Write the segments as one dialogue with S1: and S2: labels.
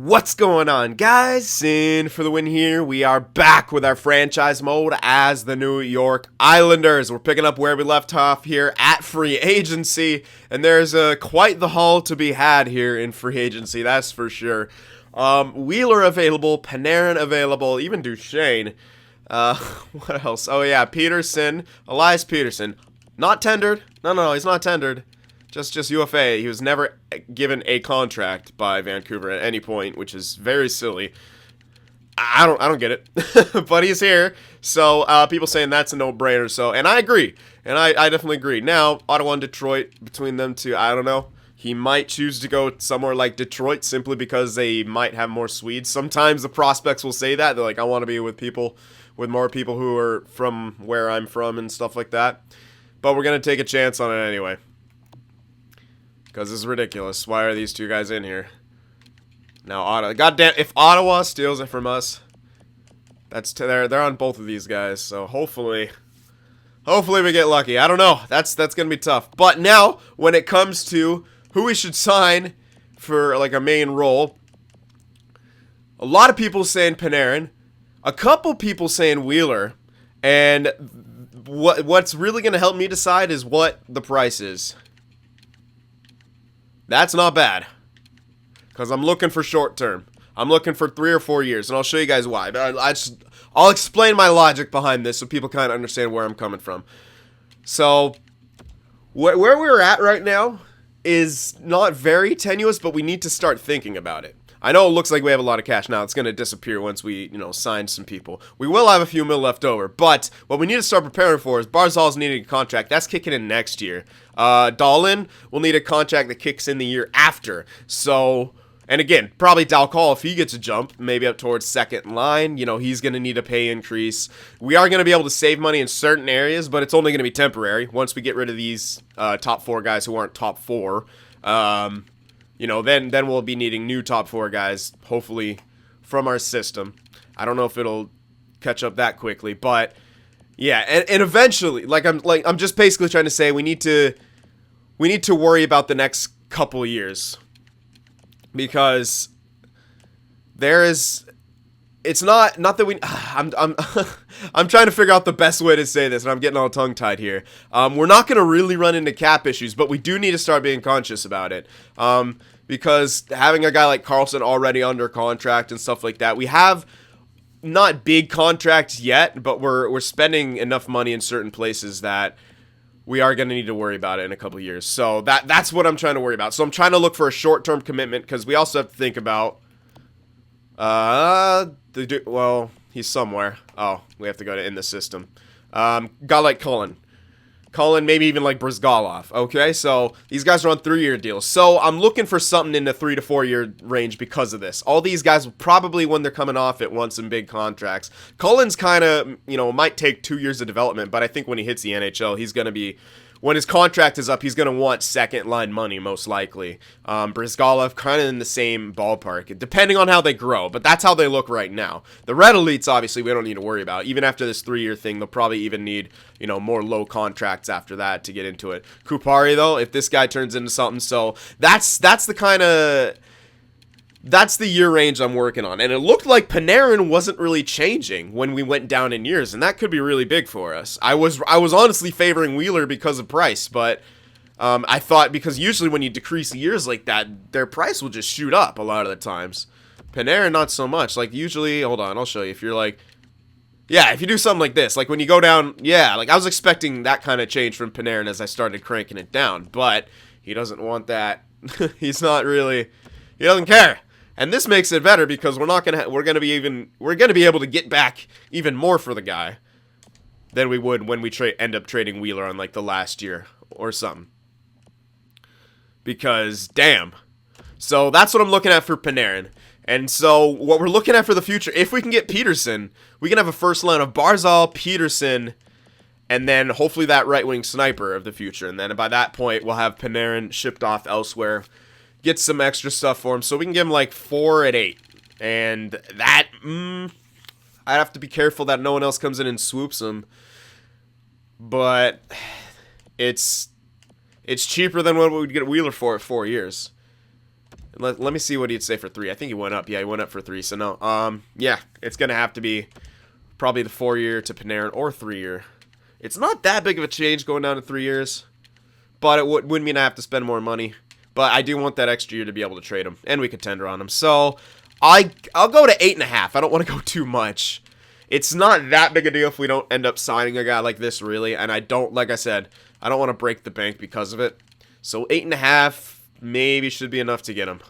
S1: What's going on, guys? Cyn for the win here. We are back with our franchise mode as the New York Islanders. We're picking up where we left off here at free agency, and there's quite the haul to be had here in free agency, that's for sure. Wheeler available, Panarin available, even Duchesne. What else? Oh yeah, Peterson, Elias Peterson. Not tendered. No, he's not tendered. Just UFA. He was never given a contract by Vancouver at any point, which is very silly. I don't get it. But he's here. So people saying that's a no-brainer. So, and I agree. And I definitely agree. Now, Ottawa and Detroit, between them two, I don't know. He might choose to go somewhere like Detroit simply because they might have more Swedes. Sometimes the prospects will say that. They're like, I want to be with more people who are from where I'm from and stuff like that. But we're going to take a chance on it anyway. Because this is ridiculous. Why are these two guys in here? Now, Ottawa. Goddamn, if Ottawa steals it from us, they're on both of these guys. So hopefully we get lucky. I don't know. That's gonna be tough. But now, when it comes to who we should sign for like a main role, a lot of people saying Panarin, a couple people saying Wheeler, and what's really gonna help me decide is what the price is. That's not bad, because I'm looking for short term. I'm looking for 3 or 4 years, and I'll show you guys why. But I'll explain my logic behind this so people kind of understand where I'm coming from. So, where we're at right now is not very tenuous, but we need to start thinking about it. I know it looks like we have a lot of cash now. It's going to disappear once we, sign some people. We will have a few mil left over, but what we need to start preparing for is Barzal's needing a contract. That's kicking in next year. Dahlin will need a contract that kicks in the year after. So, and again, probably Dalcall, if he gets a jump, maybe up towards second line, he's going to need a pay increase. We are going to be able to save money in certain areas, but it's only going to be temporary once we get rid of these top 4 guys who aren't top 4. Then we'll be needing new top 4 guys, hopefully from our system. I don't know if it'll catch up that quickly, but yeah, and eventually, I'm just basically trying to say we need to worry about the next couple years, because it's not that we. I'm trying to figure out the best way to say this, and I'm getting all tongue-tied here. We're not going to really run into cap issues, but we do need to start being conscious about it. Because having a guy like Carlson already under contract and stuff like that, we have not big contracts yet, but we're spending enough money in certain places that we are going to need to worry about it in a couple of years. So that's what I'm trying to worry about. So I'm trying to look for a short-term commitment, because we also have to think about well, he's somewhere. Oh, we have to go to in the system. Guy like Cullen, maybe even like Brizgalov. Okay, so these guys are on 3-year deals. So I'm looking for something in the 3 to 4 year range because of this. All these guys will probably, when they're coming off it, want some big contracts. Cullen's kind of, might take 2 years of development, but I think when he hits the NHL, he's going to be, when his contract is up, he's going to want second line money, most likely. Brizgalov, kind of in the same ballpark, depending on how they grow, but that's how they look right now. The Red Elites, obviously, we don't need to worry about. Even after this 3-year thing, they'll probably even need, more low contracts after that to get into it. Kupari, though, if this guy turns into something, so that's the year range I'm working on. And it looked like Panarin wasn't really changing when we went down in years, and that could be really big for us. I was honestly favoring Wheeler because of price, but I thought, because usually when you decrease the years like that, their price will just shoot up a lot of the times. Panarin, not so much. Like, usually, hold on, I'll show you. If you're like, yeah, if you do something like this, like when you go down, yeah, like I was expecting that kind of change from Panarin as I started cranking it down, but he doesn't want that. He's not really, he doesn't care. And this makes it better, because we're going to be able to get back even more for the guy than we would when we end up trading Wheeler on like the last year or something. Because damn. So that's what I'm looking at for Panarin. And so what we're looking at for the future, if we can get Peterson, we can have a first line of Barzal, Peterson, and then hopefully that right-wing sniper of the future. And then by that point, we'll have Panarin shipped off elsewhere, get some extra stuff for him, so we can give him like 4 at 8. And that, I'd have to be careful that no one else comes in and swoops him. But it's cheaper than what we would get Wheeler for at 4 years. Let me see what he'd say for 3. I think he went up. Yeah, he went up for 3. So no. Yeah, it's gonna have to be probably the 4-year to Panarin or 3-year. It's not that big of a change going down to 3 years, but it wouldn't mean I have to spend more money. But I do want that extra year to be able to trade him, and we could tender on him. So I'll go to 8.5. I don't want to go too much. It's not that big a deal if we don't end up signing a guy like this, really. And I don't, like I said, I don't want to break the bank because of it. So 8.5 maybe should be enough to get him.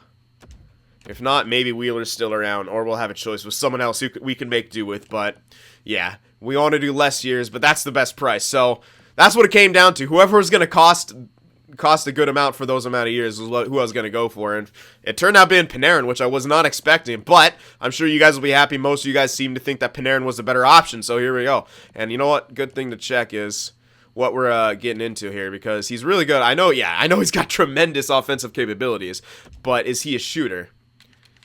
S1: If not, maybe Wheeler's still around, or we'll have a choice with someone else who we can make do with. But yeah, we want to do less years, but that's the best price. So that's what it came down to. Whoever was going to cost a good amount for those amount of years was who I was going to go for, and it turned out being Panarin, which I was not expecting, but I'm sure you guys will be happy. Most of you guys seem to think that Panarin was the better option, so here we go. And you know what? Good thing to check is what we're getting into here, because he's really good. I know he's got tremendous offensive capabilities, but is he a shooter?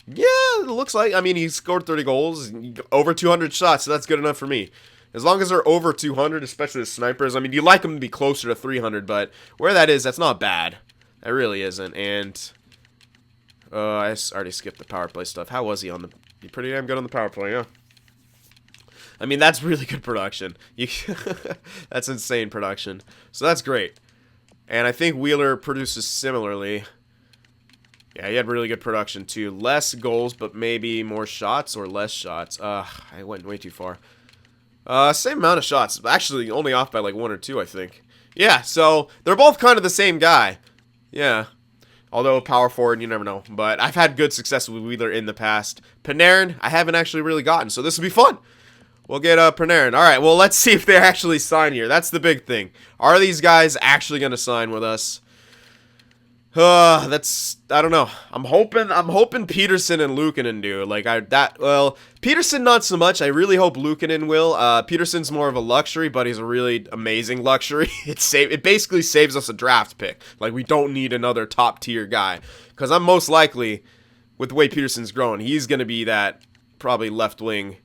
S1: Yeah, it looks like. I mean, he scored 30 goals, over 200 shots, so that's good enough for me. As long as they're over 200, especially the snipers. I mean, you like them to be closer to 300, but where that is, that's not bad. That really isn't. And I already skipped the power play stuff. How was he on the... He's pretty damn good on the power play, yeah. I mean, that's really good production. That's insane production. So that's great. And I think Wheeler produces similarly. Yeah, he had really good production too. Less goals, but maybe more shots or less shots. I went way too far. Same amount of shots. Actually, only off by like 1 or 2, I think. Yeah, so they're both kind of the same guy. Yeah. Although power forward, you never know. But I've had good success with Wheeler in the past. Panarin, I haven't actually really gotten, so this will be fun. We'll get Panarin. All right, well, let's see if they actually sign here. That's the big thing. Are these guys actually going to sign with us? I don't know. I'm hoping Peterson and Luukkonen do. Well, Peterson not so much. I really hope Luukkonen will. Peterson's more of a luxury, but he's a really amazing luxury. It basically saves us a draft pick. Like, we don't need another top tier guy, because I'm most likely, with the way Peterson's growing, he's gonna be that probably left wing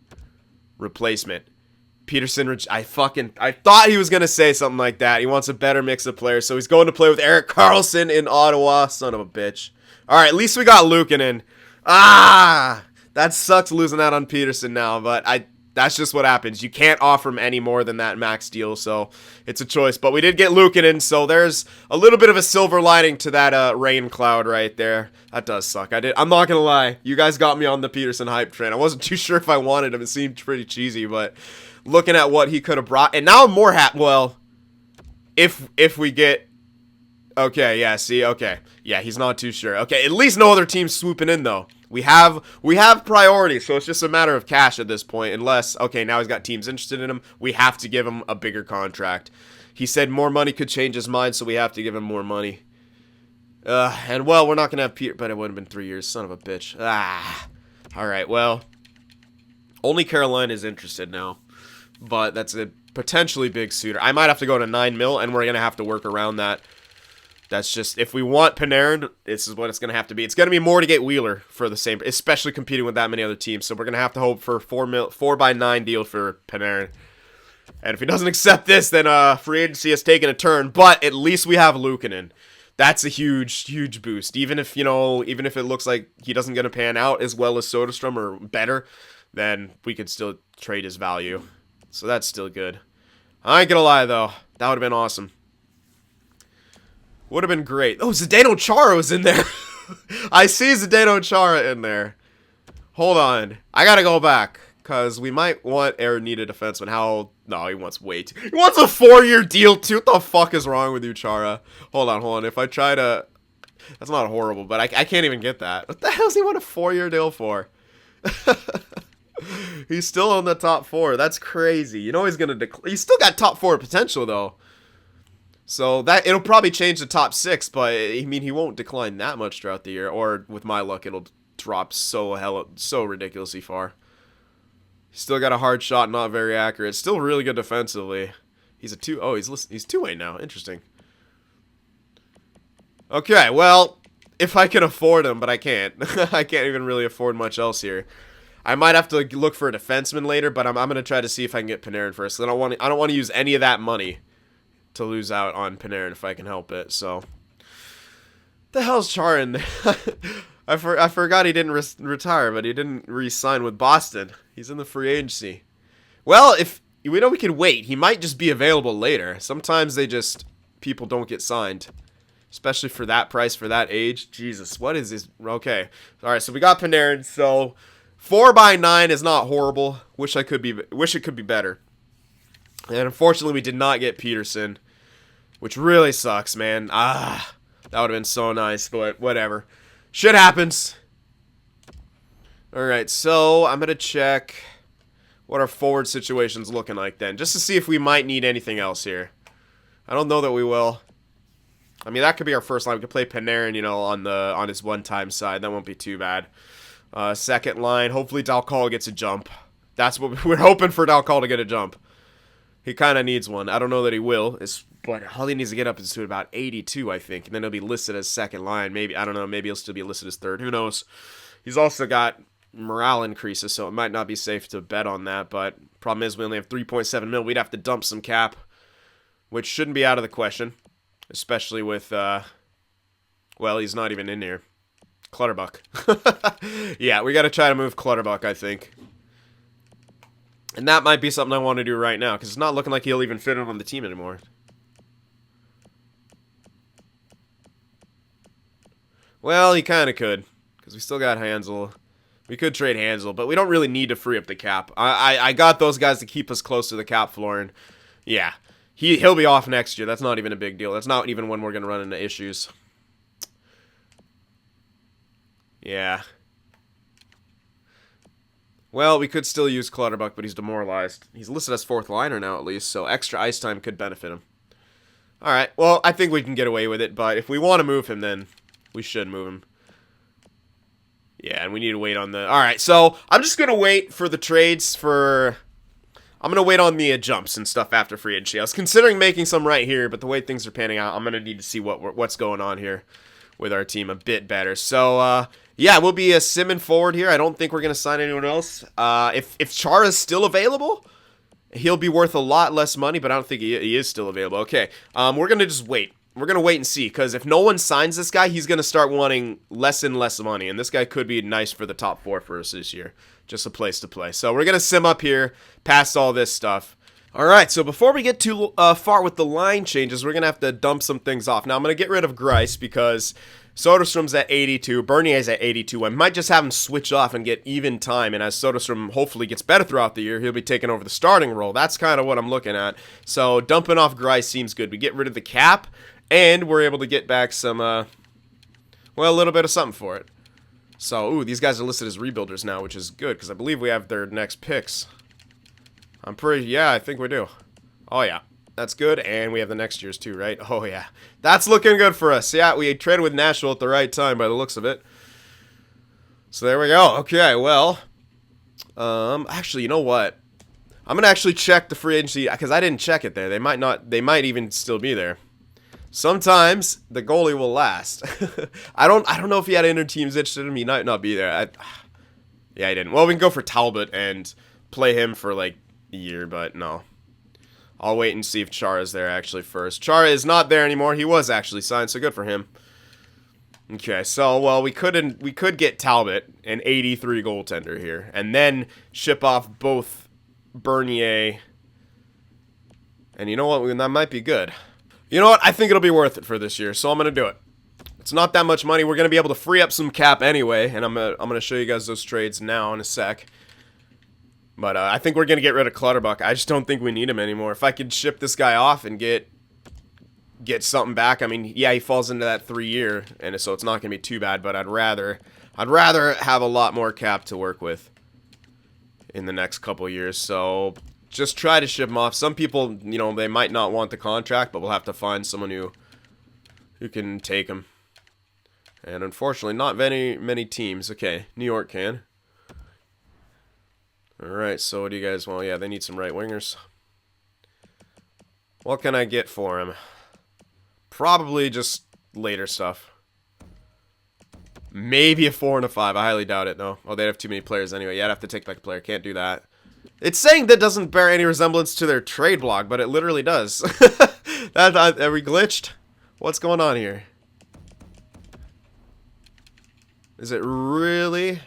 S1: replacement. Peterson, I thought he was going to say something like that. He wants a better mix of players, so he's going to play with Erik Karlsson in Ottawa. Son of a bitch. All right, at least we got Luukkonen. That sucks losing out on Peterson now, but that's just what happens. You can't offer him any more than that max deal, so it's a choice. But we did get Luukkonen, so there's a little bit of a silver lining to that rain cloud right there. That does suck. I'm not going to lie. You guys got me on the Peterson hype train. I wasn't too sure if I wanted him. It seemed pretty cheesy, but... looking at what he could have brought, and now I'm more happy. Well, if we get, okay, yeah, see, okay, yeah, he's not too sure. Okay, at least no other team's swooping in though. We have priorities, so it's just a matter of cash at this point. Unless, okay, now he's got teams interested in him, we have to give him a bigger contract. He said more money could change his mind, so we have to give him more money. And well, we're not gonna have Peter, but it would have been 3 years. Son of a bitch. All right, well, only Carolina is interested now. But that's a potentially big suitor. I might have to go to 9 mil, and we're going to have to work around that. That's just, if we want Panarin, this is what it's going to have to be. It's going to be more to get Wheeler for the same, especially competing with that many other teams. So we're going to have to hope for 4x9 deal for Panarin. And if he doesn't accept this, then free agency has taken a turn. But at least we have Luukkonen. That's a huge, huge boost. Even if it looks like he doesn't going to pan out as well as Soderstrom or better, then we could still trade his value. So that's still good. I ain't gonna lie, though. That would have been awesome. Would have been great. Oh, Zdeno Chara was in there. I see Zdeno Chara in there. Hold on. I gotta go back. Because we might want need a defenseman. No, he wants way too... He wants a 4-year deal, too. What the fuck is wrong with you, Chara? Hold on. If I try to... That's not horrible, but I can't even get that. What the hell does he want a 4-year deal for? He's still on the top 4. That's crazy. You know he's gonna he's still got top 4 potential though. So that it'll probably change the top 6, but I mean he won't decline that much throughout the year. Or with my luck, it'll drop so ridiculously far. He's still got a hard shot, not very accurate. Still really good defensively. He's a 2. Oh, he's 2-way now. Interesting. Okay, well, if I can afford him, but I can't. I can't even really afford much else here. I might have to look for a defenseman later, but I'm going to try to see if I can get Panarin first. I don't want to use any of that money to lose out on Panarin if I can help it. So, the hell's Chara in there? I forgot he didn't retire, but he didn't re-sign with Boston. He's in the free agency. Well, if we know we can wait, he might just be available later. Sometimes people don't get signed, especially for that price, for that age. Jesus, what is this? Okay, all right. So we got Panarin. So 4x9 is not horrible. Wish it could be better. And unfortunately, we did not get Peterson, which really sucks, man. That would have been so nice, but whatever. Shit happens. Alright, so I'm going to check what our forward situation's looking like then, just to see if we might need anything else here. I don't know that we will. I mean, that could be our first line. We could play Panarin, you know, on his one-time side. That won't be too bad. Second line, hopefully Dalcall gets a jump. That's what we're hoping for, Dalcall to get a jump. He kind of needs one. I don't know that he will. But all he needs to get up is to about 82, I think. And then he'll be listed as second line. Maybe, I don't know, maybe he'll still be listed as third. Who knows? He's also got morale increases, so it might not be safe to bet on that. But problem is we only have 3.7 mil. We'd have to dump some cap, which shouldn't be out of the question. Especially with, well, he's not even in here. Clutterbuck. Yeah, we got to try to move Clutterbuck, I think. And that might be something I want to do right now, because it's not looking like he'll even fit in on the team anymore. Well, he kind of could, because we still got Hansel. We could trade Hansel, but we don't really need to free up the cap. I got those guys to keep us close to the cap floor, and yeah, he'll be off next year. That's not even a big deal. That's not even when we're going to run into issues. Yeah. Well, we could still use Clutterbuck, but he's demoralized. He's listed as fourth liner now, at least, so extra ice time could benefit him. Alright, well, I think we can get away with it, but if we want to move him, then we should move him. Yeah, and we need to wait on the... Alright, so I'm just going to wait for the trades for... I'm going to wait on the jumps and stuff after free agency. I was considering making some right here, but the way things are panning out, I'm going to need to see what's going on here with our team a bit better. So, yeah, we'll be a Simon forward here. I don't think we're going to sign anyone else. If Chara's still available, he'll be worth a lot less money, but I don't think he is still available. Okay, we're going to just wait. We're going to wait and see, because if no one signs this guy, he's going to start wanting less and less money, and this guy could be nice for the top four for us this year. Just a place to play. So we're going to sim up here past all this stuff. All right, so before we get too far with the line changes, we're going to have to dump some things off. Now, I'm going to get rid of Grice because Soderstrom's at 82, Bernier's at 82. I might just have him switch off and get even time, and as Soderstrom hopefully gets better throughout the year, he'll be taking over the starting role. That's kind of what I'm looking at. So dumping off Grice seems good. We get rid of the cap, and we're able to get back some, well, a little bit of something for it. So, ooh, these guys are listed as rebuilders now, which is good, because I believe we have their next picks. Yeah, I think we do. Oh, yeah. That's good, and we have the next year's too, right? Oh, yeah. That's looking good for us. Yeah, we traded with Nashville at the right time by the looks of it. So there we go. Okay, well, actually, you know what? I'm going to actually check the free agency, because I didn't check it there. They might even still be there. Sometimes the goalie will last. I don't know if he had inter-teams interested in him. He might not be there. Yeah, he didn't. Well, we can go for Talbot and play him for, like, a year, but no. I'll wait and see if Chara's there actually first. Chara is not there anymore. He was actually signed, so good for him. Okay, so, well, we could get Talbot, an 83 goaltender here, and then ship off both Bernier. And you know what? That might be good. You know what? I think it'll be worth it for this year, so I'm going to do it. It's not that much money. We're going to be able to free up some cap anyway, and I'm gonna show you guys those trades now in a sec. But I think we're going to get rid of Clutterbuck. I just don't think we need him anymore. If I could ship this guy off and get something back, I mean, yeah, he falls into that 3-year, and so it's not going to be too bad, but I'd rather have a lot more cap to work with in the next couple years. So just try to ship him off. Some people, you know, they might not want the contract, but we'll have to find someone who can take him. And unfortunately, not many teams. Okay, New York can. Alright, so what do you guys want? Well, yeah, they need some right wingers. What can I get for him? Probably just later stuff. Maybe a 4 and a 5. I highly doubt it, though. Oh, they'd have too many players anyway. Yeah, I'd have to take back a player. Can't do that. It's saying that doesn't bear any resemblance to their trade blog, but it literally does. Are we glitched? What's going on here? Is it really?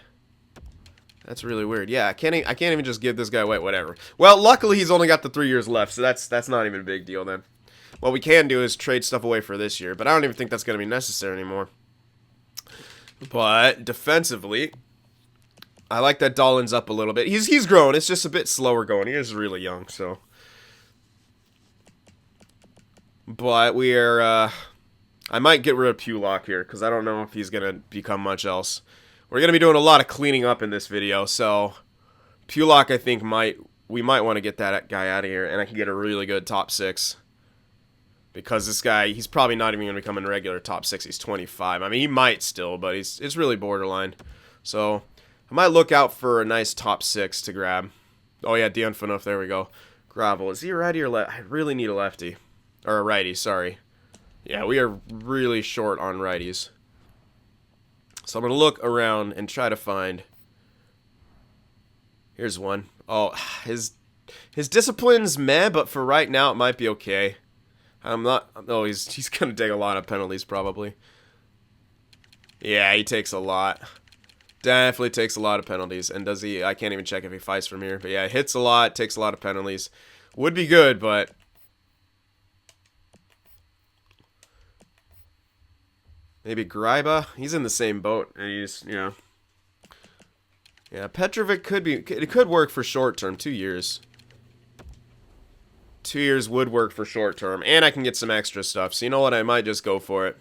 S1: That's really weird. Yeah, I can't even just give this guy away. Whatever. Well, luckily he's only got the 3 years left, so that's not even a big deal then. What we can do is trade stuff away for this year, but I don't even think that's going to be necessary anymore. But defensively, I like that Dahlin's up a little bit. He's grown. It's just a bit slower going. He is really young, so. But we are. I might get rid of Pulock here because I don't know if he's gonna become much else. We're gonna be doing a lot of cleaning up in this video, so Pulock, I think we might want to get that guy out of here, and I can get a really good top 6. Because this guy, he's probably not even going to become a regular top 6. He's 25. I mean, he might still, but it's really borderline. So, I might look out for a nice top 6 to grab. Oh, yeah, Dion Phaneuf, there we go. Gravel. Is he a righty or lefty? I really need a lefty. Or a righty, sorry. Yeah, we are really short on righties. So, I'm going to look around and try to find... Here's one. Oh, his discipline's meh, but for right now, it might be okay. I'm not... Oh, he's going to take a lot of penalties, probably. Yeah, he takes a lot. Definitely takes a lot of penalties. And does he... I can't even check if he fights from here. But yeah, hits a lot, takes a lot of penalties. Would be good, but... Maybe Gryba? He's in the same boat. And he's, you know... Yeah, Petrovic could be... It could work for short term. 2 years. 2 years would work for short term, and I can get some extra stuff. So you know what? I might just go for it.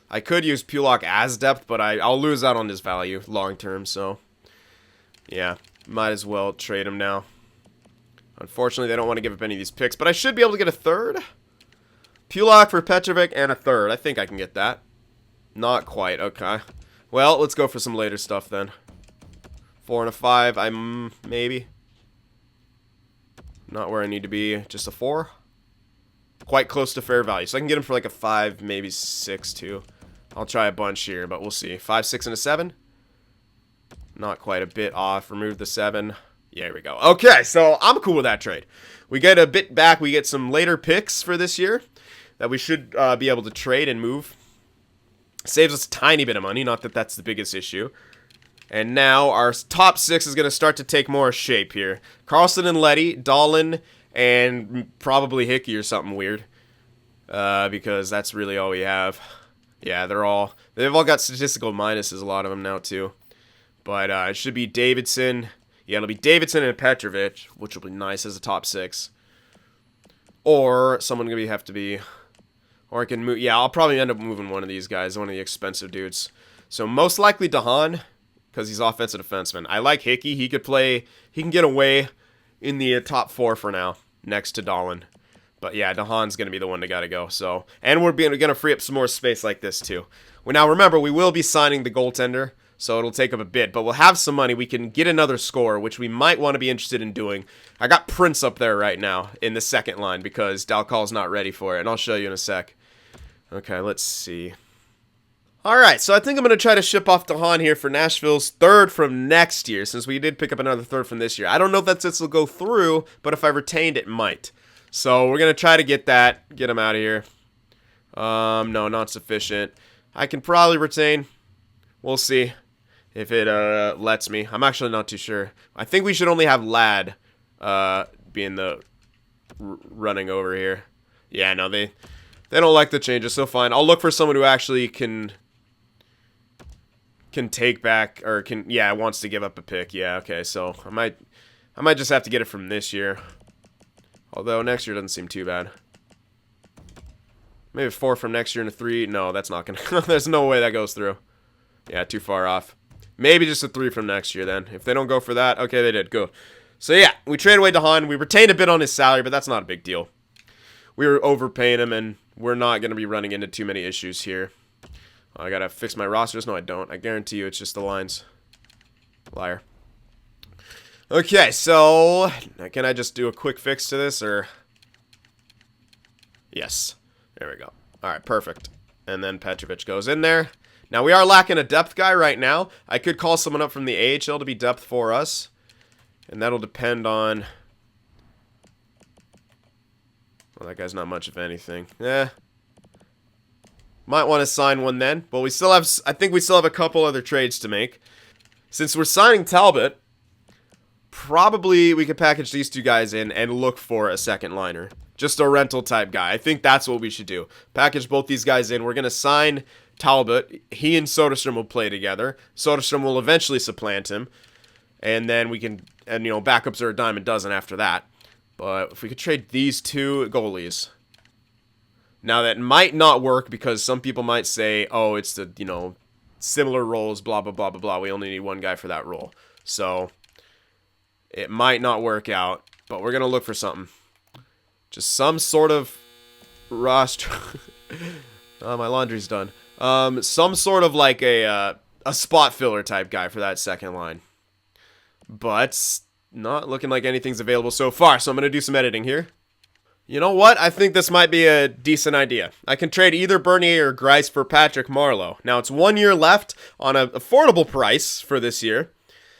S1: I could use Pulock as depth, but I'll lose out on his value long term. So yeah, might as well trade him now. Unfortunately, they don't want to give up any of these picks, but I should be able to get a third. Pulock for Petrovic and a third. I think I can get that. Not quite. Okay. Well, let's go for some later stuff then. 4 and a 5. I'm maybe. Not where I need to be. Just a 4. Quite close to fair value. So I can get him for like a 5, maybe 6 too. I'll try a bunch here, but we'll see. 5, 6, and a 7. Not quite, a bit off. Remove the 7. Yeah, here we go. Okay, so I'm cool with that trade. We get a bit back. We get some later picks for this year that we should be able to trade and move. Saves us a tiny bit of money. Not that that's the biggest issue. And now our top 6 is going to start to take more shape here. Carlson and Letty, Dahlin, and probably Hickey or something weird. Because that's really all we have. Yeah, they've all got statistical minuses, a lot of them now too. But it should be Davidson. Yeah, it'll be Davidson and Petrovic, which will be nice as a top 6. Or someone going to have to be... Or I can move... Yeah, I'll probably end up moving one of these guys, one of the expensive dudes. So most likely DeHaan, because he's offensive defenseman. I like Hickey. He could play... He can get away in the top 4 for now, next to Dahlin. But yeah, DeHaan's going to be the one that got to go. So, and we're going to free up some more space like this too. Well, now remember, we will be signing the goaltender, so it'll take up a bit. But we'll have some money. We can get another scorer, which we might want to be interested in doing. I got Prince up there right now in the second line because Dalcal's not ready for it. And I'll show you in a sec. Okay, let's see. Alright, so I think I'm going to try to ship off DeHaan here for Nashville's 3rd from next year, since we did pick up another 3rd from this year. I don't know if this will go through, but if I retained, it might. So we're going to try to get him out of here. No, not sufficient. I can probably retain. We'll see if it lets me. I'm actually not too sure. I think we should only have Ladd being the running over here. Yeah, no, they don't like the changes, so fine. I'll look for someone who actually can take back, or wants to give up a pick. Yeah, okay, so I might just have to get it from this year. Although next year doesn't seem too bad. Maybe 4 from next year and a 3. No, that's not gonna... There's no way that goes through. Yeah, too far off. Maybe just a 3 from next year then. If they don't go for that, okay, they did. Good. So yeah, we traded away DeHaan. We retained a bit on his salary, but that's not a big deal. We were overpaying him, and we're not going to be running into too many issues here. I gotta fix my rosters. No, I don't. I guarantee you it's just the lines. Liar. Okay, so can I just do a quick fix to this, or... Yes. There we go. Alright, perfect. And then Petrovic goes in there. Now, we are lacking a depth guy right now. I could call someone up from the AHL to be depth for us. And that'll depend on... Well, that guy's not much of anything. Might want to sign one then. But we still have, I think we still have a couple other trades to make. Since we're signing Talbot, probably we could package these two guys in and look for a second liner. Just a rental type guy. I think that's what we should do. Package both these guys in. We're going to sign Talbot. He and Soderstrom will play together. Soderstrom will eventually supplant him. And then we can, and you know, backups are a dime a dozen after that. But if we could trade these two goalies. Now that might not work because some people might say, oh, it's the, you know, similar roles, blah, blah, blah, blah, blah. We only need one guy for that role. So it might not work out, but we're going to look for something. Just some sort of roster. Oh, my laundry's done. Some sort of like a spot filler type guy for that second line. But not looking like anything's available so far, so I'm going to do some editing here. You know what? I think this might be a decent idea. I can trade either Bernier or Greiss for Patrick Marleau. Now, it's 1 year left on an affordable price for this year.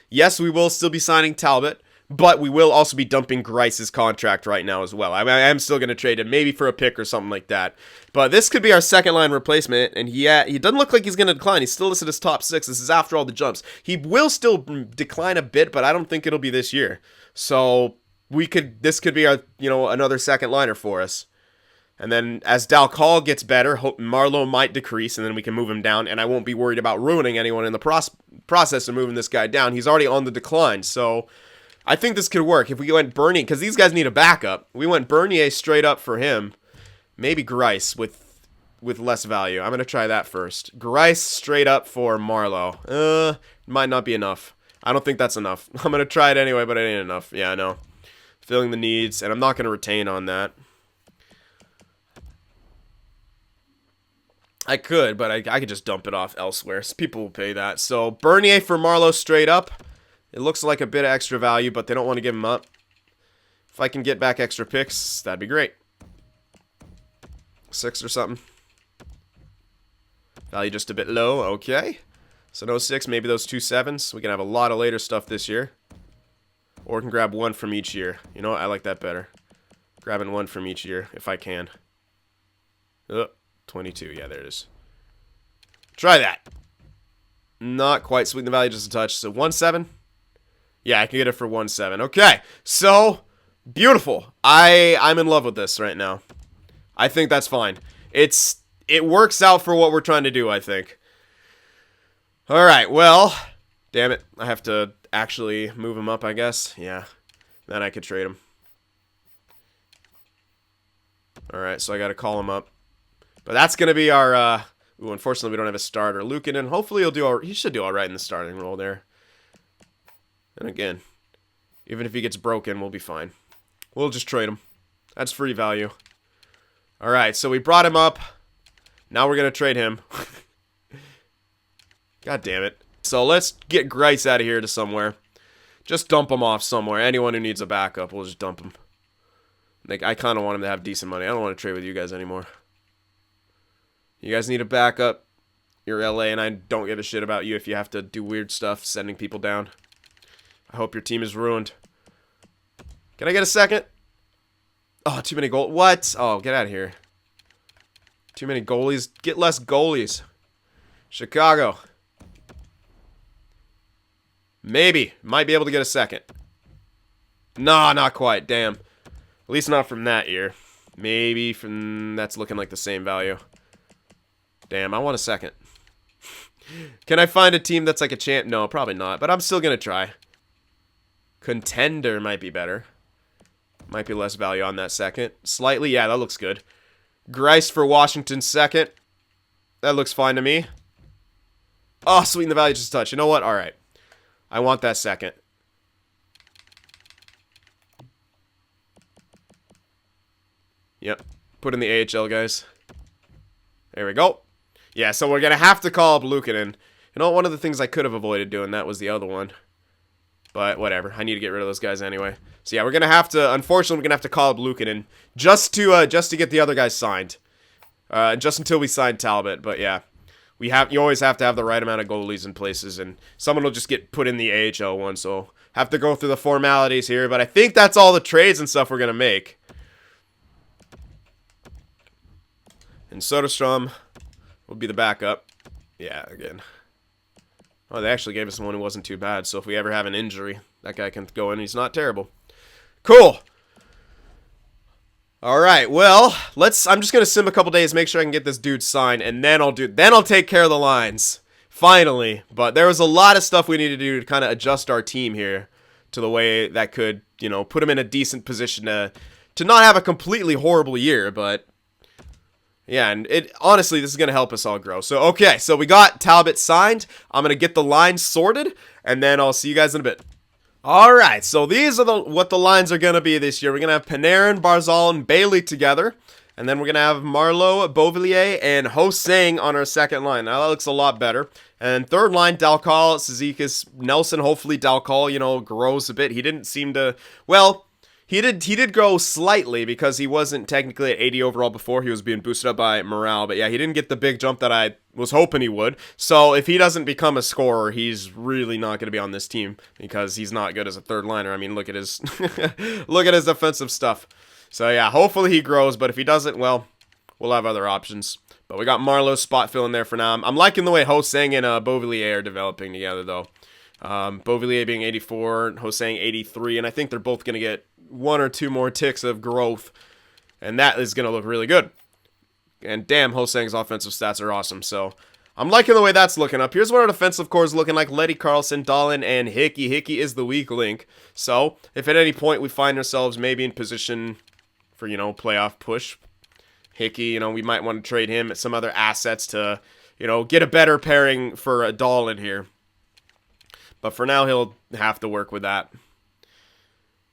S1: Yes, we will still be signing Talbot, but we will also be dumping Greiss's contract right now as well. I am still going to trade him, maybe for a pick or something like that. But this could be our second line replacement, and he doesn't look like he's going to decline. He's still listed as top 6. This is after all the jumps. He will still decline a bit, but I don't think it'll be this year. So this could be our, you know, another second liner for us. And then as Dal Call gets better, Marleau might decrease, and then we can move him down, and I won't be worried about ruining anyone in the process of moving this guy down. He's already on the decline, so I think this could work. If we went Bernier, because these guys need a backup, we went Bernier straight up for him. Maybe Greiss with less value. I'm going to try that first. Greiss straight up for Marleau. Might not be enough. I don't think that's enough. I'm going to try it anyway, but it ain't enough. Yeah, I know. Filling the needs, and I'm not going to retain on that. I could, but I could just dump it off elsewhere. So people will pay that. So Bernier for Marleau straight up. It looks like a bit of extra value, but they don't want to give him up. If I can get back extra picks, that'd be great. 6 or something. Value just a bit low. Okay. So no 6, maybe those 2 7s. We can have a lot of later stuff this year. Or we can grab 1 from each year. You know what? I like that better. Grabbing 1 from each year, if I can. 22. Yeah, there it is. Try that. Not quite. Sweeten the value just a touch. So 1 7. Yeah, I can get it for 1 7. Okay. So, beautiful. I'm in love with this right now. I think that's fine. It works out for what we're trying to do, I think. Alright, well, damn it. I have to actually move him up, I guess. Yeah. Then I could trade him. Alright, so I gotta call him up. But that's gonna be our, ooh, unfortunately we don't have a starter. Luukkonen, hopefully he should do alright in the starting role there. And again, even if he gets broken, we'll be fine. We'll just trade him. That's free value. Alright, so we brought him up. Now we're gonna trade him. God damn it. So let's get Greiss out of here to somewhere. Just dump him off somewhere. Anyone who needs a backup, we'll just dump him. Like, I kind of want him to have decent money. I don't want to trade with you guys anymore. You guys need a backup. You're LA, and I don't give a shit about you if you have to do weird stuff, sending people down. I hope your team is ruined. Can I get a second? Oh, too many goals. What? Oh, get out of here. Too many goalies. Get less goalies. Chicago. Maybe. Might be able to get a second. Nah, not quite. Damn. At least not from that year. Maybe from... That's looking like the same value. Damn, I want a second. Can I find a team that's like a champ? No, probably not. But I'm still going to try. Contender might be better. Might be less value on that second. Slightly, yeah, that looks good. Greiss for Washington second. That looks fine to me. Oh, sweeten the value just a touch. You know what? All right. I want that second. Yep. Put in the AHL, guys. There we go. Yeah, so we're going to have to call up Luukkonen. You know, one of the things I could have avoided doing, that was the other one. But whatever. I need to get rid of those guys anyway. So yeah, we're going to have to, unfortunately, we're going to have to call up Luukkonen just to get the other guys signed. Just until we sign Talbot. But yeah, you always have to have the right amount of goalies in places, and someone will just get put in the AHL one, so have to go through the formalities here. But I think that's all the trades and stuff we're going to make. And Soderstrom, will be the backup. Yeah, again. Oh, they actually gave us one who wasn't too bad, so if we ever have an injury, that guy can go in. He's not terrible. Cool. All right, well, I'm just going to sim a couple days, make sure I can get this dude signed, and then I'll take care of the lines. Finally. But there was a lot of stuff we need to do to kind of adjust our team here to the way that could, you know, put him in a decent position to not have a completely horrible year, but yeah, and honestly, this is going to help us all grow. So, okay, so we got Talbot signed. I'm going to get the lines sorted, and then I'll see you guys in a bit. All right, so these are what the lines are going to be this year. We're going to have Panarin, Barzal, and Bailey together. And then we're going to have Marleau, Beauvillier, and Ho-Sang on our second line. Now, that looks a lot better. And third line, Dalcal, Cizikas, Nelson. Hopefully, Dalcal, you know, grows a bit. He didn't seem to... Well, he did grow slightly because he wasn't technically at 80 overall before. He was being boosted up by morale. But yeah, he didn't get the big jump that I was hoping he would. So if he doesn't become a scorer, he's really not going to be on this team because he's not good as a third liner. I mean, look at his look at his defensive stuff. So yeah, hopefully he grows. But if he doesn't, well, we'll have other options. But we got Marleau spot filling there for now. I'm liking the way Ho-Sang and Beauvillier are developing together, though. Beauvillier being 84, Ho-Sang 83, and I think they're both going to get one or two more ticks of growth, and that is going to look really good. And damn, Ho-Sang's offensive stats are awesome, so I'm liking the way that's looking up. Here's what our defensive core is looking like. Letty, Carlson, Dahlin, and Hickey. Hickey is the weak link, so if at any point we find ourselves maybe in position for, you know, playoff push, Hickey, you know, we might want to trade him at some other assets to, you know, get a better pairing for a Dahlin here. But for now, he'll have to work with that.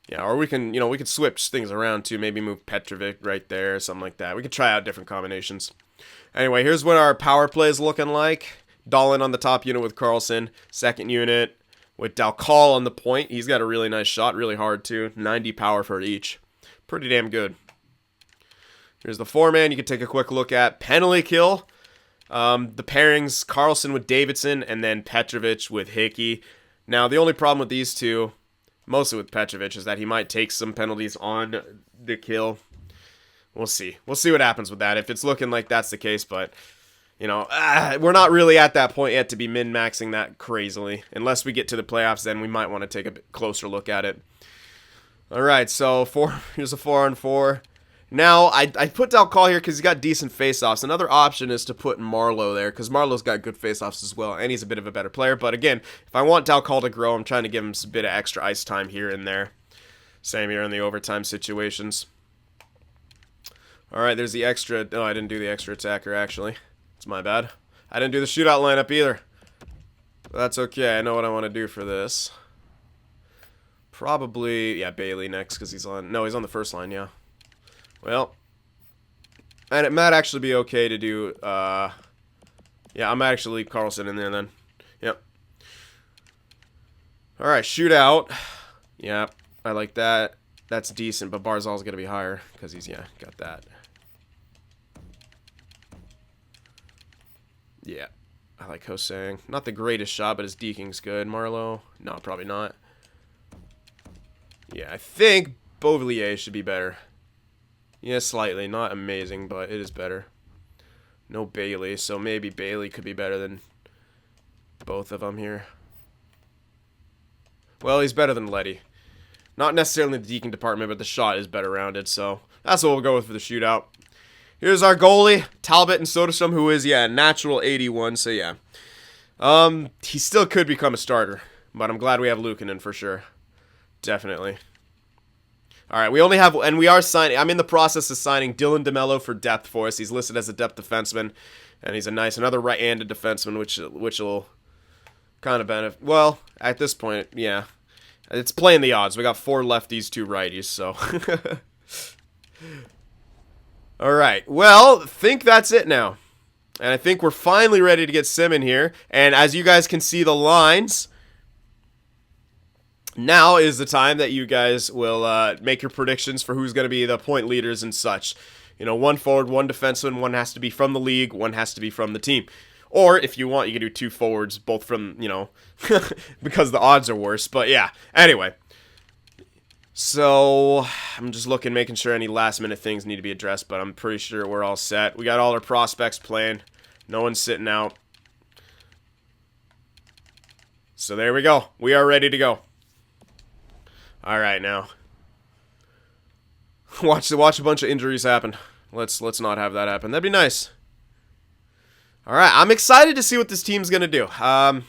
S1: Yeah, or we can, you know, we could switch things around too. Maybe move Petrovic right there, something like that. We could try out different combinations. Anyway, here's what our power play is looking like. Dahlin on the top unit with Carlson. Second unit with Dalcal on the point. He's got a really nice shot, really hard too. 90 power for each. Pretty damn good. Here's the four-man you can take a quick look at. Penalty kill. The pairings, Carlson with Davidson, and then Petrovic with Hickey. Now, the only problem with these two, mostly with Petrovic, is that he might take some penalties on the kill. We'll see. We'll see what happens with that, if it's looking like that's the case, but, you know, we're not really at that point yet to be min-maxing that crazily. Unless we get to the playoffs, then we might want to take a bit closer look at it. All right, so here's a 4-on-4. Now, I put Dalcal here because he's got decent face-offs. Another option is to put Marleau there because Marleau's got good face-offs as well, and he's a bit of a better player. But again, if I want Dalcal to grow, I'm trying to give him a bit of extra ice time here and there. Same here in the overtime situations. All right, there's the extra. No, I didn't do the extra attacker, actually. It's my bad. I didn't do the shootout lineup either. But that's okay. I know what I want to do for this. Probably, yeah, Bailey next because he's on. No, he's on the first line, yeah. Well, and it might actually be okay to do, yeah, I might actually leave Carlson in there then. Yep. Alright, shootout. Yeah, I like that. That's decent, but Barzal's going to be higher because he's, yeah, got that. Yeah, I like Ho-Sang. Not the greatest shot, but his deking's good. Marleau? No, probably not. Yeah, I think Beauvillier should be better. Yeah, slightly. Not amazing, but it is better. No Bailey, so maybe Bailey could be better than both of them here. Well, he's better than Letty. Not necessarily in the deking department, but the shot is better rounded, so that's what we'll go with for the shootout. Here's our goalie, Talbot and Soderstrom, who is, yeah, natural 81, so yeah. He still could become a starter, but I'm glad we have Luukkonen for sure. Definitely. All right, we only have, and we are signing, I'm in the process of signing Dylan DeMello for depth for us. He's listed as a depth defenseman, and he's another right-handed defenseman, which will kind of benefit. Well, at this point, yeah. It's playing the odds. We got 4 lefties, 2 righties, so. All right, well, I think that's it now. And I think we're finally ready to get Sim in here. And as you guys can see the lines, now is the time that you guys will make your predictions for who's going to be the point leaders and such. You know, 1 forward, 1 defenseman, 1 has to be from the league, 1 has to be from the team. Or if you want, you can do 2 forwards, both from, you know, because the odds are worse. But yeah, anyway. So I'm just making sure any last minute things need to be addressed, but I'm pretty sure we're all set. We got all our prospects playing. No one's sitting out. So there we go. We are ready to go. All right, now. Watch a bunch of injuries happen. Let's not have that happen. That'd be nice. All right, I'm excited to see what this team's gonna do. Oh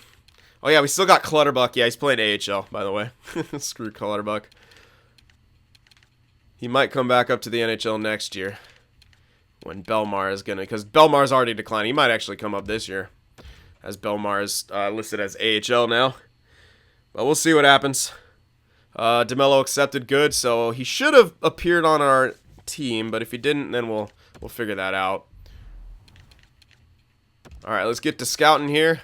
S1: yeah, we still got Clutterbuck. Yeah, he's playing AHL, by the way. Screw Clutterbuck. He might come back up to the NHL next year when Belmar is gonna, because Belmar's already declining. He might actually come up this year, as Belmar is listed as AHL now. But we'll see what happens. DeMello accepted good, so he should have appeared on our team, but if he didn't, then we'll figure that out. All right, let's get to scouting here.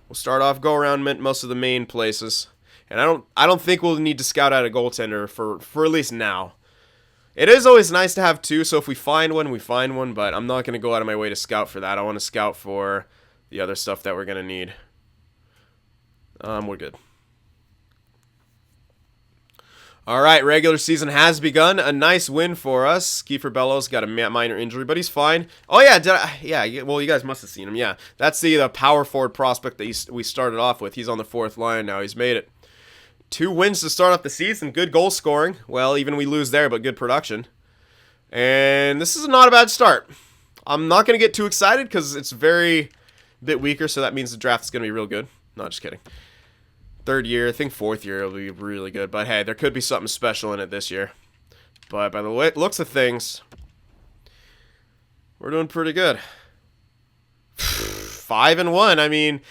S1: We'll start off, go around most of the main places, and I don't think we'll need to scout out a goaltender for at least now. It is always nice to have two, so if we find one, we find one, but I'm not going to go out of my way to scout for that. I want to scout for the other stuff that we're going to need. We're good. All right, regular season has begun. A nice win for us. Kiefer Bellows got a minor injury, but he's fine. Oh, yeah, well, you guys must have seen him. Yeah, that's the power forward prospect that we started off with. He's on the 4th line now. He's made it. 2 wins to start off the season. Good goal scoring. Well, even we lose there, but good production. And this is not a bad start. I'm not going to get too excited because it's a bit weaker, so that means the draft is going to be real good. No, just kidding. 3rd year, I think 4th year will be really good. But hey, there could be something special in it this year. But by the way, looks of things, we're doing pretty good. 5-1. I mean,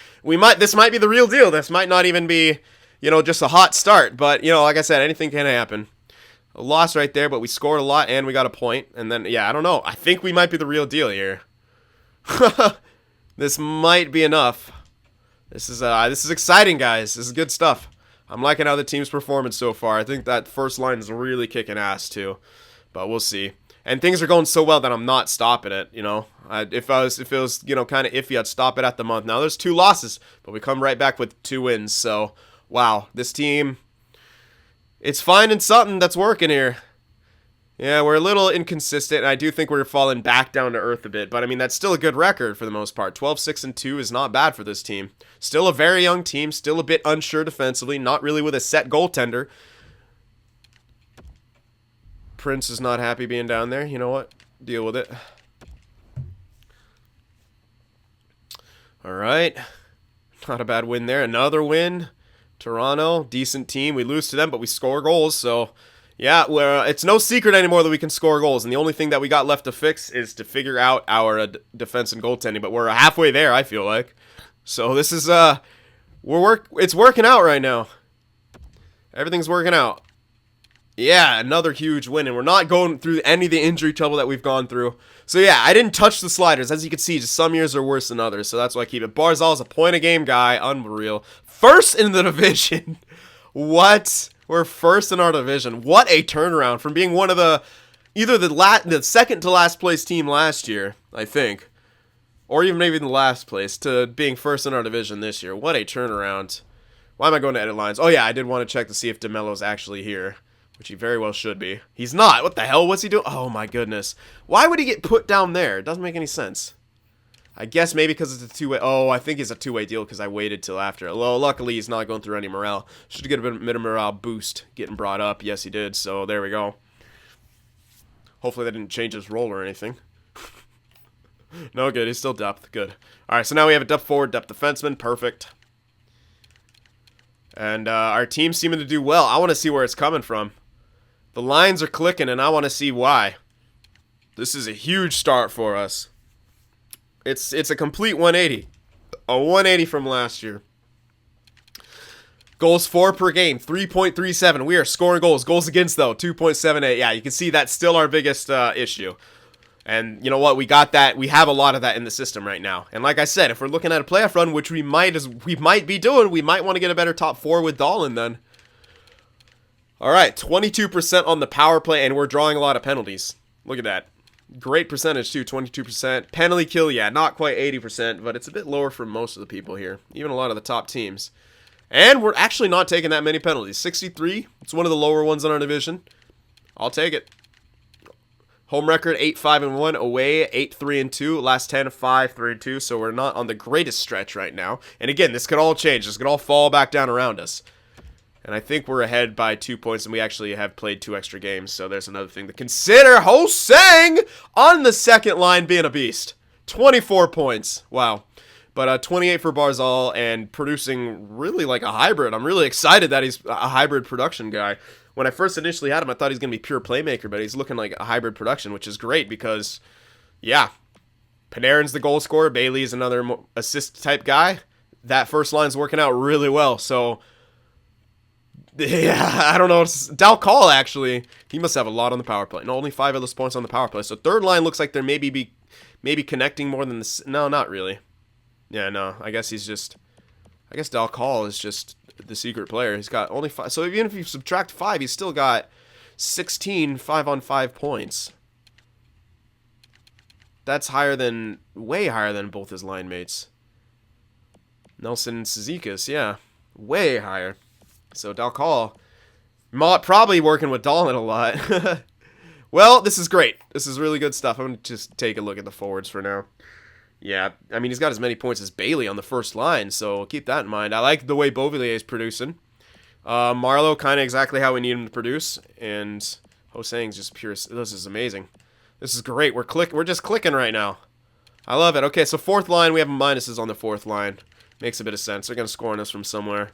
S1: this might be the real deal. This might not even be, just a hot start. But, like I said, anything can happen. A loss right there, but we scored a lot and we got a point. And then, yeah, I don't know. I think we might be the real deal here. This might be enough. This is exciting, guys. This is good stuff. I'm liking how the team's performing so far. I think that first line is really kicking ass too, but we'll see. And things are going so well that I'm not stopping it. If it was kind of iffy, I'd stop it at the month. Now there's 2 losses, but we come right back with 2 wins. So wow, this team, it's finding something that's working here. Yeah, we're a little inconsistent, and I do think we're falling back down to earth a bit. But, I mean, that's still a good record for the most part. 12-6-2 is not bad for this team. Still a very young team, still a bit unsure defensively, not really with a set goaltender. Prince is not happy being down there. You know what? Deal with it. All right. Not a bad win there. Another win. Toronto, decent team. We lose to them, but we score goals, so... Yeah, it's no secret anymore that we can score goals, and the only thing that we got left to fix is to figure out our defense and goaltending, but we're halfway there, I feel like. So this is, it's working out right now. Everything's working out. Yeah, another huge win, and we're not going through any of the injury trouble that we've gone through. So yeah, I didn't touch the sliders. As you can see, just some years are worse than others, so that's why I keep it. Barzal's a point-a-game guy. Unreal. First in the division. What? We're first in our division. What a turnaround from being one of either the second to last place team last year, I think, or even maybe in the last place, to being first in our division this year. What a turnaround. Why am I going to edit lines? Oh yeah, I did want to check to see if DeMello's actually here, which he very well should be. He's not. What the hell? What's he doing? Oh my goodness. Why would he get put down there? It doesn't make any sense. I guess maybe because it's a 2-way. Oh, I think it's a 2-way deal because I waited till after. Well, luckily he's not going through any morale. Should get a bit of morale boost getting brought up. Yes, he did. So there we go. Hopefully that didn't change his role or anything. No, good. He's still depth. Good. All right, so now we have a depth forward, depth defenseman. Perfect. And our team's seeming to do well. I want to see where it's coming from. The lines are clicking, and I want to see why. This is a huge start for us. It's a complete 180. A 180 from last year. Goals for per game, 3.37. We are scoring goals. Goals against, though, 2.78. Yeah, you can see that's still our biggest issue. And you know what? We got that. We have a lot of that in the system right now. And like I said, if we're looking at a playoff run, which we might be doing, we might want to get a better top 4 with Dahlin then. All right, 22% on the power play, and we're drawing a lot of penalties. Look at that. Great percentage, too, 22%. Penalty kill, yeah, not quite 80%, but it's a bit lower for most of the people here, even a lot of the top teams. And we're actually not taking that many penalties. 63, it's one of the lower ones in our division. I'll take it. Home record 8-5-1, away 8-3-2, last 10 5-3-2. So we're not on the greatest stretch right now. And again, this could all change. This could all fall back down around us. And I think we're ahead by 2 points, and we actually have played 2 extra games. So there's another thing to consider. Ho-Sang on the second line being a beast. 24 points. Wow. But 28 for Barzal and producing really like a hybrid. I'm really excited that he's a hybrid production guy. When I first initially had him, I thought he was going to be pure playmaker, but he's looking like a hybrid production, which is great because, yeah, Panarin's the goal scorer. Bailey's another assist-type guy. That first line's working out really well, so... Yeah, I don't know. Galore, actually, he must have a lot on the power play. No, only 5 of those points on the power play. So third line looks like they're maybe connecting more than this. No, not really. Yeah, no. I guess Galore is just the secret player. He's got only 5. So even if you subtract 5, he's still got 16 5-on-5 points. That's way higher than both his line mates. Nelson and Cizikas, yeah. Way higher. So Galore, probably working with Dahlin a lot. Well, this is great. This is really good stuff. I'm going to just take a look at the forwards for now. Yeah, I mean, he's got as many points as Bailey on the first line, so keep that in mind. I like the way Beauvillier is producing. Marleau, kind of exactly how we need him to produce. And Ho-Sang's just pure. This is amazing. This is great. We're just clicking right now. I love it. Okay, so fourth line, we have minuses on the fourth line. Makes a bit of sense. They're going to score on us from somewhere.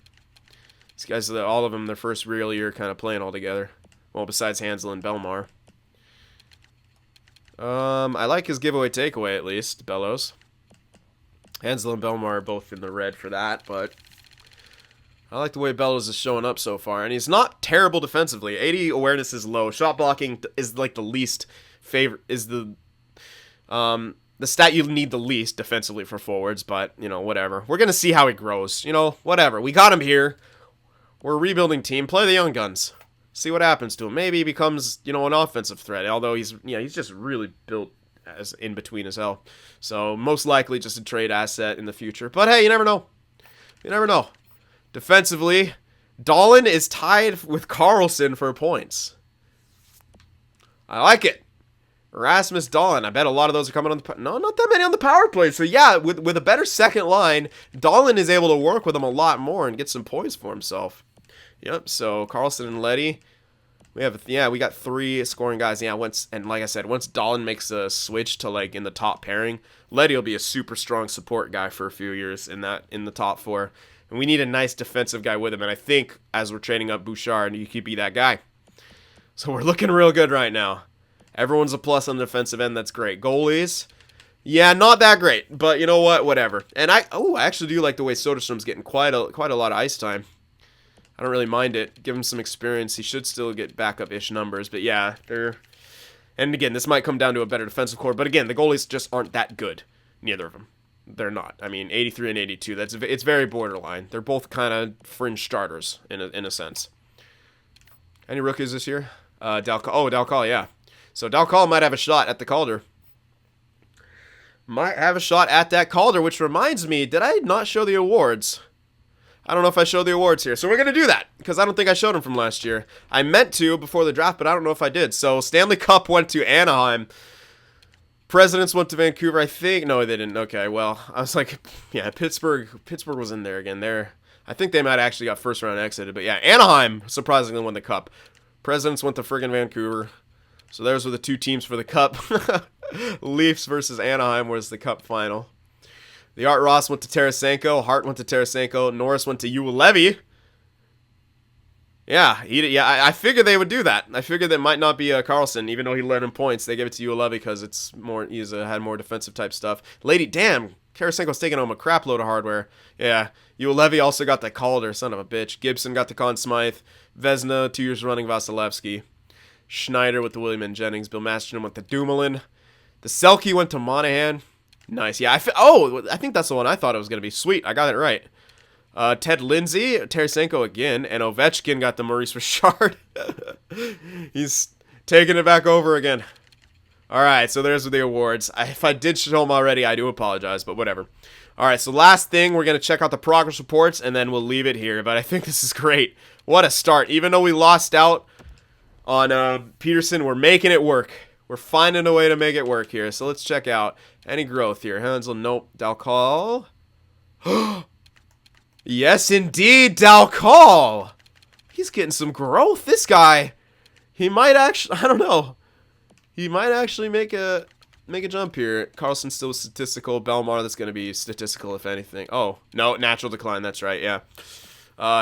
S1: These guys, all of them, their first real year kind of playing all together. Well, besides Hansel and Belmar. I like his giveaway takeaway, at least, Bellows. Hansel and Belmar are both in the red for that, but I like the way Bellows is showing up so far. And he's not terrible defensively. 80 awareness is low. Shot blocking is like the least favorite, is the stat you need the least defensively for forwards, but, you know, whatever. We're going to see how he grows. You know, whatever. We got him here. We're a rebuilding team. Play the young guns. See what happens to him. Maybe he becomes, you know, an offensive threat. Although he's just really built as in between as hell. So most likely just a trade asset in the future. But hey, you never know. You never know. Defensively, Dahlin is tied with Carlson for points. I like it. Rasmus Dahlin. I bet a lot of those are coming on the... No, not that many on the power play. So yeah, with a better second line, Dahlin is able to work with him a lot more and get some poise for himself. Yep, so Carlson and Leddy. We got 3 scoring guys. Yeah, and like I said, once Dahlin makes a switch to like in the top pairing, Leddy will be a super strong support guy for a few years in the top 4. And we need a nice defensive guy with him. And I think as we're trading up Bouchard, he could be that guy. So we're looking real good right now. Everyone's a plus on the defensive end. That's great. Goalies, yeah, not that great, but you know what? Whatever. And I actually do like the way Soderstrom's getting quite a lot of ice time. I don't really mind it. Give him some experience. He should still get backup-ish numbers. But yeah, and again, this might come down to a better defensive core. But again, the goalies just aren't that good. Neither of them. They're not. I mean, 83 and 82. It's very borderline. They're both kind of fringe starters in a sense. Any rookies this year? Galore, yeah. So Galore might have a shot at the Calder. Might have a shot at that Calder, which reminds me, did I not show the awards? I don't know if I showed the awards here. So we're going to do that, because I don't think I showed them from last year. I meant to before the draft, but I don't know if I did. So Stanley Cup went to Anaheim. Presidents went to Vancouver, I think. No, they didn't. Okay, well, I was like, yeah, Pittsburgh was in there again. I think they might have actually got first round exited. But yeah, Anaheim surprisingly won the Cup. Presidents went to friggin' Vancouver. So those were the 2 teams for the Cup. Leafs versus Anaheim was the Cup final. The Art Ross went to Tarasenko. Hart went to Tarasenko. Norris went to Ulevi. Yeah, I figured they would do that. I figured that might not be Carlson, even though he led in points. They gave it to Ulevi because it's more. Had more defensive type stuff. Damn, Tarasenko's taking home a crap load of hardware. Yeah, Ulevi also got the Calder, son of a bitch. Gibson got the Conn Smythe. Vezina, 2 years running, Vasilevsky. Schneider with the William and Jennings. Bill Masterton went to Dumoulin. The Selke went to Monahan. Nice. Yeah, I think that's the one I thought it was going to be. Sweet, I got it right. Ted Lindsay, Tarasenko again, and Ovechkin got the Maurice Richard. He's taking it back over again. All right, so there's the awards. If I did show them already, I do apologize, but whatever. All right, so last thing, we're going to check out the progress reports, and then we'll leave it here. But I think this is great. What a start. Even though we lost out on Peterson, we're making it work. We're finding a way to make it work here. So let's check out any growth here. Hansel, nope. Dalcall. Yes, indeed, Dalcall. He's getting some growth. This guy, he might actually, I don't know. He might actually make a jump here. Carlson's still statistical. Belmar, that's going to be statistical if anything. Oh, no, natural decline. That's right, yeah.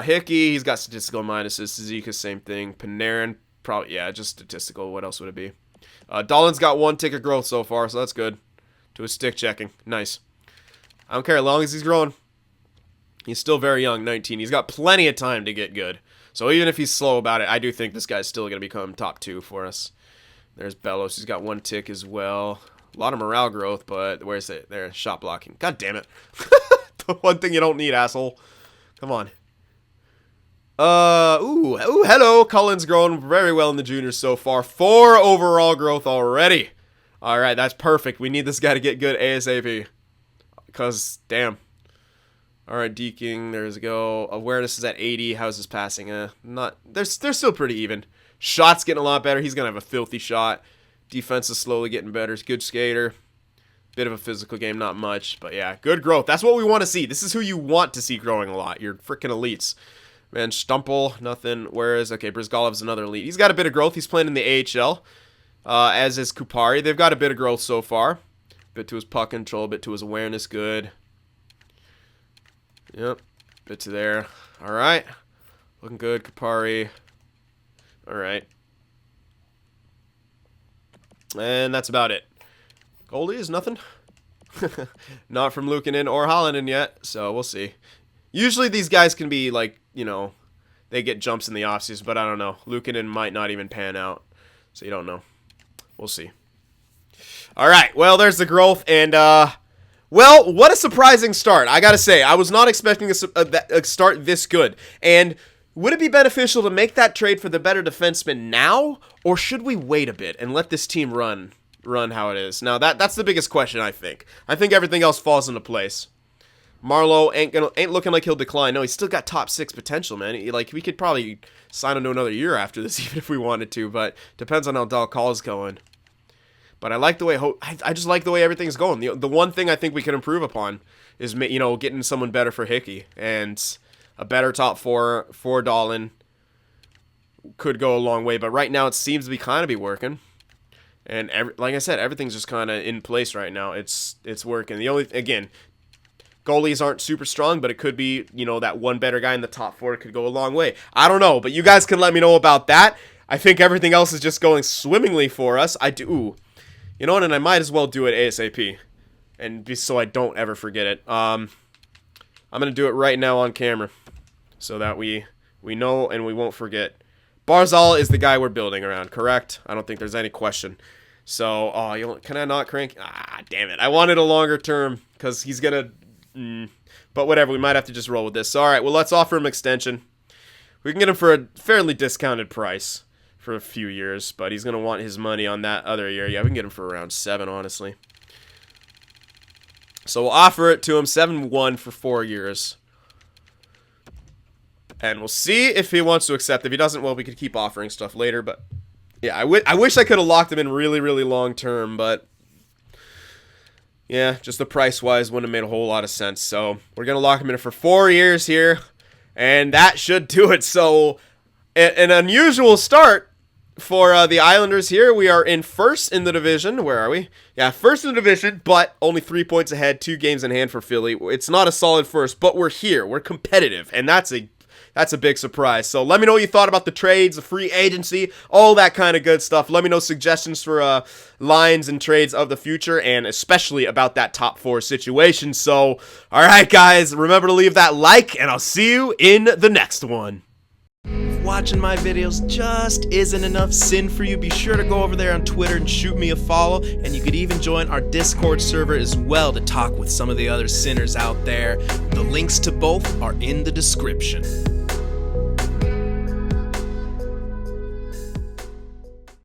S1: Hickey, he's got statistical minuses. Zika, same thing. Panarin, probably, yeah, just statistical. What else would it be? Dahlin's got 1 tick of growth so far, so that's good. To his stick checking. Nice. I don't care as long as he's growing. He's still very young, 19. He's got plenty of time to get good. So even if he's slow about it, I do think this guy's still going to become top 2 for us. There's Bellows. He's got 1 tick as well. A lot of morale growth, but where's it? There, shot blocking. God damn it. The one thing you don't need, asshole. Come on. Ooh, hello. Cullen's grown very well in the juniors so far. 4 overall growth already. All right, that's perfect. We need this guy to get good ASAP. Because, damn. All right, deking. There's a go. Awareness is at 80. How's his passing? They're still pretty even. Shot's getting a lot better. He's going to have a filthy shot. Defense is slowly getting better. He's a good skater. Bit of a physical game, not much. But, yeah, good growth. That's what we want to see. This is who you want to see growing a lot. You're freaking elites. Man, Stumple, nothing. Whereas, okay, Brizgalov's another elite. He's got a bit of growth. He's playing in the AHL, as is Kupari. They've got a bit of growth so far. Bit to his puck control, bit to his awareness. Good. Yep. Bit to there. All right. Looking good, Kupari. All right. And that's about it. Goalie is nothing. Not from Luukkonen or Hollandin yet, so we'll see. Usually these guys can be like, you know, they get jumps in the offseason, but I don't know. Luukkonen might not even pan out, so you don't know. We'll see. All right, well, there's the growth, and, well, what a surprising start. I got to say, I was not expecting a start this good, and would it be beneficial to make that trade for the better defenseman now, or should we wait a bit and let this team run how it is? Now, that's the biggest question, I think. I think everything else falls into place. Marleau ain't looking like he'll decline. No, he's still got top 6 potential, man. We could probably sign him to another year after this, even if we wanted to. But depends on how Dalcall's going. But I like the way I just like the way everything's going. The one thing I think we can improve upon is getting someone better for Hickey, and a better top 4 for Dahlin could go a long way. But right now it seems to be kind of working. And like I said, everything's just kind of in place right now. It's working. Again, goalies aren't super strong, but it could be, that one better guy in the top 4 could go a long way. I don't know, but you guys can let me know about that. I think everything else is just going swimmingly for us. You know what, and I might as well do it ASAP, and so I don't ever forget it. I'm going to do it right now on camera, so that we know and we won't forget. Barzal is the guy we're building around, correct? I don't think there's any question. So, can I not crank? Ah, damn it. I wanted a longer term, because he's going to... But whatever, we might have to just roll with this. So, all right, well, let's offer him extension. We can get him for a fairly discounted price for a few years, but he's going to want his money on that other year. Yeah, we can get him for around 7, honestly. So we'll offer it to him, 7-1 for 4 years. And we'll see if he wants to accept. If he doesn't, well, we could keep offering stuff later. But yeah, I wish I could have locked him in really, really long term, but... yeah, just the price-wise wouldn't have made a whole lot of sense. So we're going to lock him in for 4 years here, and that should do it. So an unusual start for the Islanders here. We are in first in the division. Where are we? Yeah, first in the division, but only 3 points ahead, 2 games in hand for Philly. It's not a solid first, but we're here. We're competitive, and that's a big surprise. So let me know what you thought about the trades, the free agency, all that kind of good stuff. Let me know suggestions for lines and trades of the future, and especially about that top 4 situation. So, all right, guys, remember to leave that like, and I'll see you in the next one. If watching my videos just isn't enough sin for you, be sure to go over there on Twitter and shoot me a follow, and you could even join our Discord server as well to talk with some of the other sinners out there. The links to both are in the description.